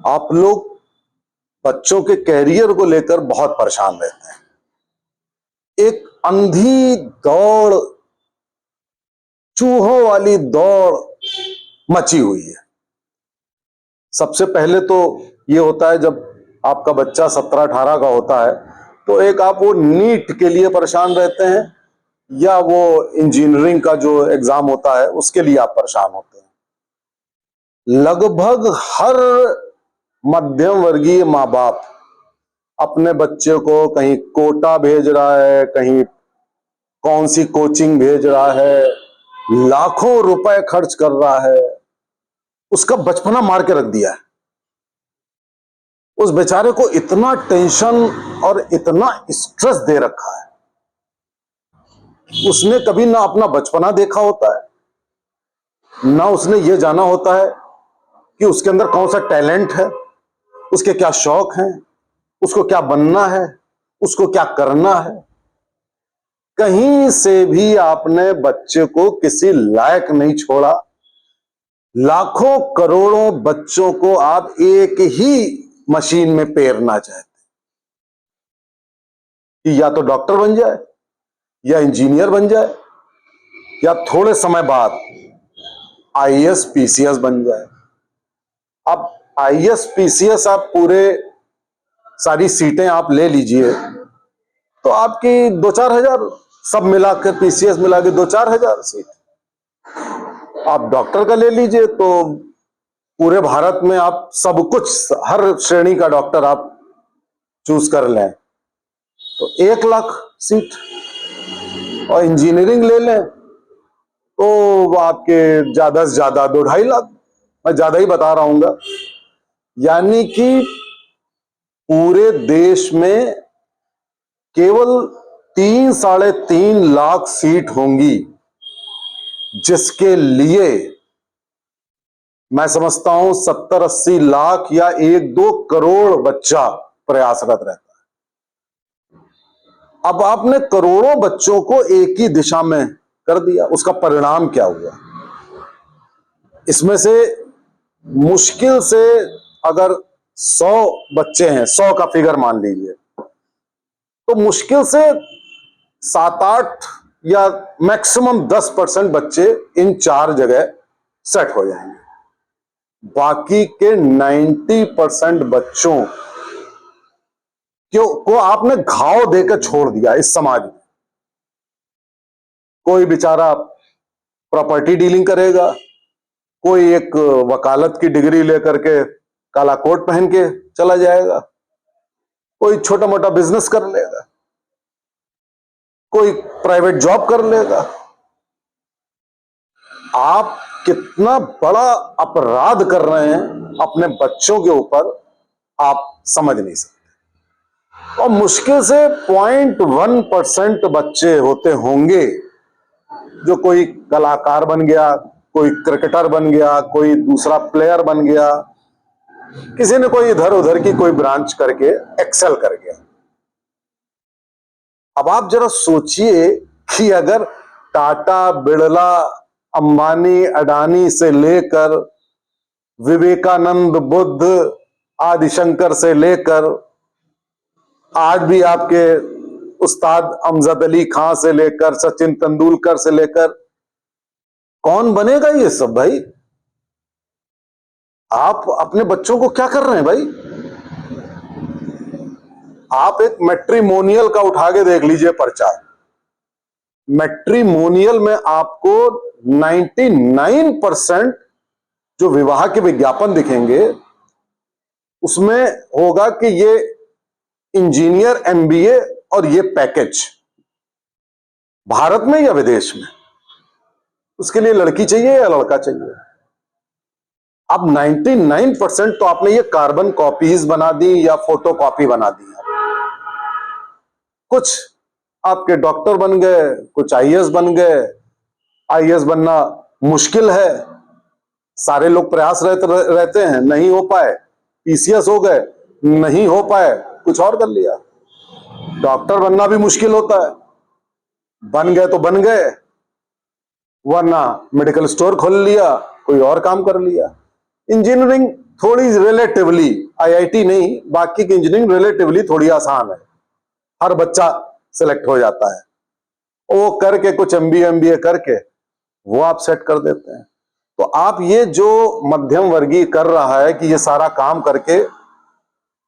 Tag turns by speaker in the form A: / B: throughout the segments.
A: आप लोग बच्चों के कैरियर को लेकर बहुत परेशान रहते हैं। एक अंधी दौड़, चूहों वाली दौड़ मची हुई है। सबसे पहले तो ये होता है जब आपका बच्चा 17-18 का होता है तो एक आप वो नीट के लिए परेशान रहते हैं या वो इंजीनियरिंग का जो एग्जाम होता है उसके लिए आप परेशान होते हैं। लगभग हर मध्यम वर्गीय माँ बाप अपने बच्चे को कहीं कोटा भेज रहा है, कहीं कौन सी कोचिंग भेज रहा है, लाखों रुपए खर्च कर रहा है, उसका बचपना मार के रख दिया है। उस बेचारे को इतना टेंशन और इतना स्ट्रेस दे रखा है। उसने कभी ना अपना बचपना देखा होता है, ना उसने ये जाना होता है कि उसके अंदर कौन सा टैलेंट है, उसके क्या शौक हैं, उसको क्या बनना है, उसको क्या करना है। कहीं से भी आपने बच्चे को किसी लायक नहीं छोड़ा। लाखों करोड़ों बच्चों को आप एक ही मशीन में पेरना चाहते कि या तो डॉक्टर बन जाए, या इंजीनियर बन जाए, या थोड़े समय बाद आईएएस पीसीएस बन जाए। अब आईएएस पीसीएस आप पूरे सारी सीटें आप ले लीजिए तो आपकी 2-4 हजार, सब मिलाकर पीसीएस मिला के 2-4 हजार सीट। आप डॉक्टर का ले लीजिए तो पूरे भारत में आप सब कुछ, हर श्रेणी का डॉक्टर आप चूज कर लें तो 1 लाख सीट। और इंजीनियरिंग ले लें तो आपके ज्यादा से ज्यादा 2-2.5 लाख। मैं ज्यादा ही बता रहा हूंगा। यानी कि पूरे देश में केवल 3-3.5 लाख सीट होंगी, जिसके लिए मैं समझता हूं 70-80 लाख या 1-2 करोड़ बच्चा प्रयासरत रहता है। अब आपने करोड़ों बच्चों को एक ही दिशा में कर दिया, उसका परिणाम क्या हुआ? इसमें से मुश्किल से अगर 100 बच्चे हैं, 100 का फिगर मान लीजिए, तो मुश्किल से 7-8 या मैक्सिमम 10% बच्चे इन 4 जगह सेट हो जाएंगे। बाकी के 90% बच्चों को आपने घाव देकर छोड़ दिया इस समाज में। कोई बेचारा प्रॉपर्टी डीलिंग करेगा, कोई एक वकालत की डिग्री लेकर के काला कोट पहन के चला जाएगा, कोई छोटा मोटा बिजनेस कर लेगा, कोई प्राइवेट जॉब कर लेगा। आप कितना बड़ा अपराध कर रहे हैं अपने बच्चों के ऊपर, आप समझ नहीं सकते। और मुश्किल से 0.1% बच्चे होते होंगे जो कोई कलाकार बन गया, कोई क्रिकेटर बन गया, कोई दूसरा प्लेयर बन गया, किसी ने कोई इधर उधर की कोई ब्रांच करके एक्सेल कर गया। अब आप जरा सोचिए कि अगर टाटा, बिड़ला, अंबानी, अडानी से लेकर विवेकानंद, बुद्ध, आदिशंकर से लेकर आज भी आपके उस्ताद अमजद अली खां से लेकर सचिन तेंदुलकर से लेकर, कौन बनेगा ये सब भाई? आप अपने बच्चों को क्या कर रहे हैं भाई? आप एक मैट्रिमोनियल का उठा के देख लीजिए पर्चा। मैट्रिमोनियल में आपको 99% जो विवाह के विज्ञापन दिखेंगे उसमें होगा कि ये इंजीनियर, एमबीए और ये पैकेज, भारत में या विदेश में। उसके लिए लड़की चाहिए या लड़का चाहिए। अब 99% तो आपने ये कार्बन कॉपीज बना दी या फोटो कॉपी बना दी। कुछ आपके डॉक्टर बन गए, कुछ आईएएस बन गए। आईएएस बनना मुश्किल है, सारे लोग प्रयास रहते हैं, नहीं हो पाए। पीसीएस हो गए, नहीं हो पाए, कुछ और कर लिया। डॉक्टर बनना भी मुश्किल होता है, बन गए तो बन गए, वरना मेडिकल स्टोर खोल लिया, कोई और काम कर लिया। इंजीनियरिंग थोड़ी रिलेटिवली, आईआईटी नहीं, बाकी की इंजीनियरिंग रिलेटिवली थोड़ी आसान है, हर बच्चा सिलेक्ट हो जाता है, वो करके कुछ एमबीए करके वो आप सेट कर देते हैं। तो आप ये जो मध्यम वर्गीय कर रहा है कि ये सारा काम करके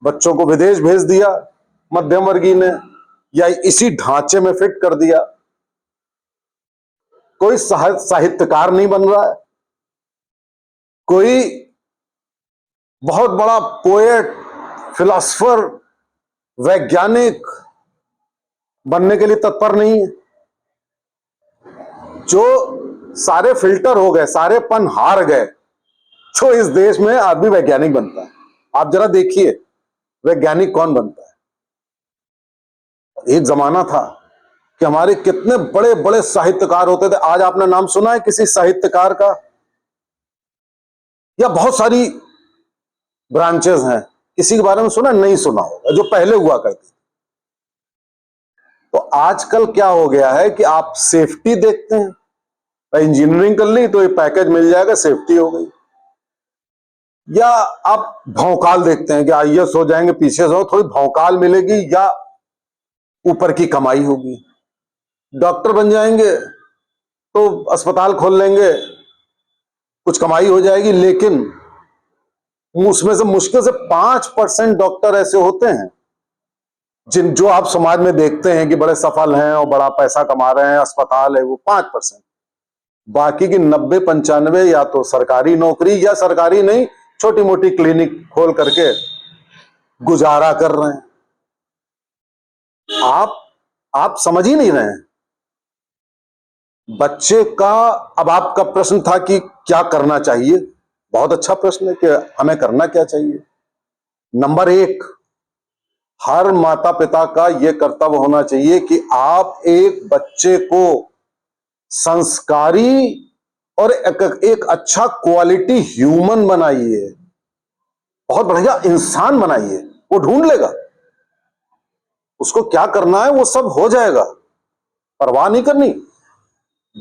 A: बच्चों को विदेश भेज दिया मध्यम वर्गीय ने, या इसी ढांचे में फिट कर दिया, कोई साहित्यकार नहीं बन रहा है, कोई बहुत बड़ा पोएट, फिलोसफर, वैज्ञानिक बनने के लिए तत्पर नहीं है। जो सारे फिल्टर हो गए, सारे पन हार गए, जो इस देश में आदमी वैज्ञानिक बनता है। आप जरा देखिए वैज्ञानिक कौन बनता है। एक जमाना था कि हमारे कितने बड़े बड़े साहित्यकार होते थे। आज आपने नाम सुना है किसी साहित्यकार का? या बहुत सारी ब्रांचेस हैं, किसी के बारे में सुना? नहीं सुना होगा, जो पहले हुआ करती। तो आजकल क्या हो गया है कि आप सेफ्टी देखते हैं, इंजीनियरिंग कर ली तो ये पैकेज मिल जाएगा, सेफ्टी हो गई। या आप भौकाल देखते हैं कि आईएएस हो जाएंगे, पीसीएस हो, थोड़ी भौकाल मिलेगी या ऊपर की कमाई होगी। डॉक्टर बन जाएंगे तो अस्पताल खोल लेंगे, कुछ कमाई हो जाएगी, लेकिन उसमें से मुश्किल से 5% डॉक्टर ऐसे होते हैं जो आप समाज में देखते हैं कि बड़े सफल हैं और बड़ा पैसा कमा रहे हैं, अस्पताल है, वो 5%। बाकी की 90-95 या तो सरकारी नौकरी या सरकारी नहीं, छोटी मोटी क्लिनिक खोल करके गुजारा कर रहे हैं। आप समझ ही नहीं रहे हैं बच्चे का। अब आपका प्रश्न था कि क्या करना चाहिए, बहुत अच्छा प्रश्न है कि हमें करना क्या चाहिए। नंबर 1, हर माता पिता का यह कर्तव्य होना चाहिए कि आप एक बच्चे को संस्कारी और एक अच्छा क्वालिटी ह्यूमन बनाइए, बहुत बढ़िया इंसान बनाइए। वो ढूंढ लेगा, उसको क्या करना है वो सब हो जाएगा, परवाह नहीं करनी।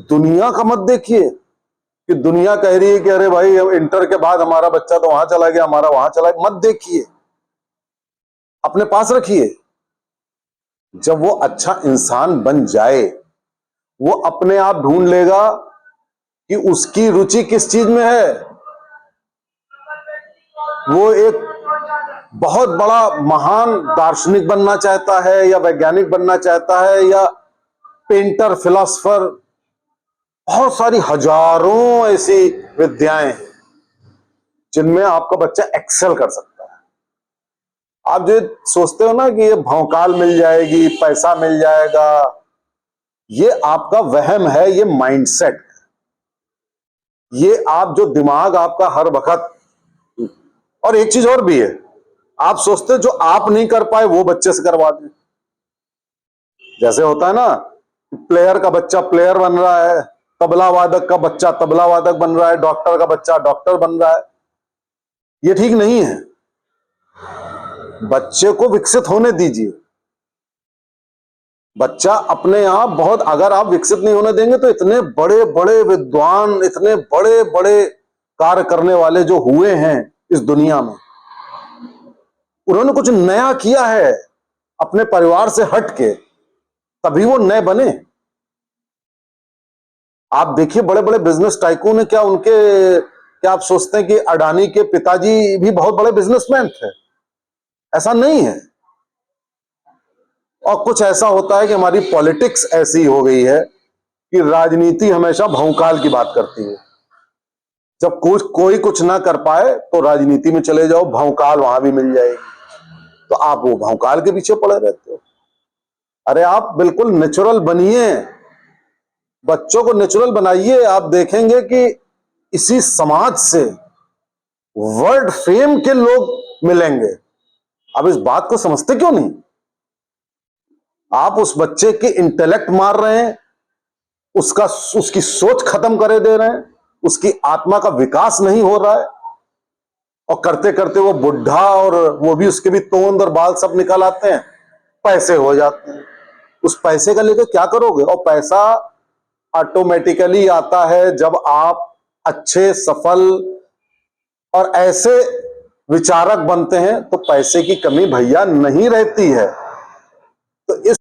A: दुनिया का मत देखिए कि दुनिया कह रही है कि अरे भाई इंटर के बाद हमारा बच्चा तो वहां चला गया, हमारा वहां चला गया, मत देखिए, अपने पास रखिए। जब वो अच्छा इंसान बन जाए, वो अपने आप ढूंढ लेगा कि उसकी रुचि किस चीज में है। वो एक बहुत बड़ा महान दार्शनिक बनना चाहता है, या वैज्ञानिक बनना चाहता है, या पेंटर, फिलोसफर, बहुत सारी हजारों ऐसी विद्याएं हैं जिनमें आपका बच्चा एक्सेल कर सकता है। आप जो सोचते हो ना कि ये भौकाल मिल जाएगी, पैसा मिल जाएगा, ये आपका वहम है, ये माइंडसेट, ये आप जो दिमाग आपका हर वक्त। और एक चीज और भी है, आप सोचते हो जो आप नहीं कर पाए वो बच्चे से करवा दें। जैसे होता है ना, प्लेयर का बच्चा प्लेयर बन रहा है, तबला वादक का बच्चा तबला वादक बन रहा है, डॉक्टर का बच्चा डॉक्टर बन रहा है। ये ठीक नहीं है। बच्चे को विकसित होने दीजिए। बच्चा अपने आप बहुत, अगर आप विकसित नहीं होने देंगे तो इतने बड़े बड़े विद्वान, इतने बड़े बड़े कार्य करने वाले जो हुए हैं इस दुनिया में, उन्होंने कुछ नया किया है अपने परिवार से हट के, तभी वो नए बने। आप देखिए बड़े बड़े बिजनेस टाइकून है, क्या आप सोचते हैं कि अडानी के पिताजी भी बहुत बड़े बिजनेसमैन थे? ऐसा नहीं है। और कुछ ऐसा होता है कि हमारी पॉलिटिक्स ऐसी हो गई है कि राजनीति हमेशा भौकाल की बात करती है। जब कोई कुछ ना कर पाए तो राजनीति में चले जाओ, भौकाल वहां भी मिल जाएगी, तो आप वो भौकाल के पीछे पड़े रहते हो। अरे आप बिल्कुल नेचुरल बनिए, बच्चों को नेचुरल बनाइए। आप देखेंगे कि इसी समाज से वर्ल्ड फेम के लोग मिलेंगे। अब इस बात को समझते क्यों नहीं? आप उस बच्चे के इंटेलेक्ट मार रहे हैं, उसकी सोच खत्म करे दे रहे हैं, उसकी आत्मा का विकास नहीं हो रहा है, और करते करते वो बुढ़ा, और वो भी उसके भी तोंद और बाल सब निकल आते हैं, पैसे हो जाते हैं। उस पैसे का लेकर क्या करोगे? और पैसा ऑटोमेटिकली आता है जब आप अच्छे, सफल और ऐसे विचारक बनते हैं तो पैसे की कमी भैया नहीं रहती है। तो इस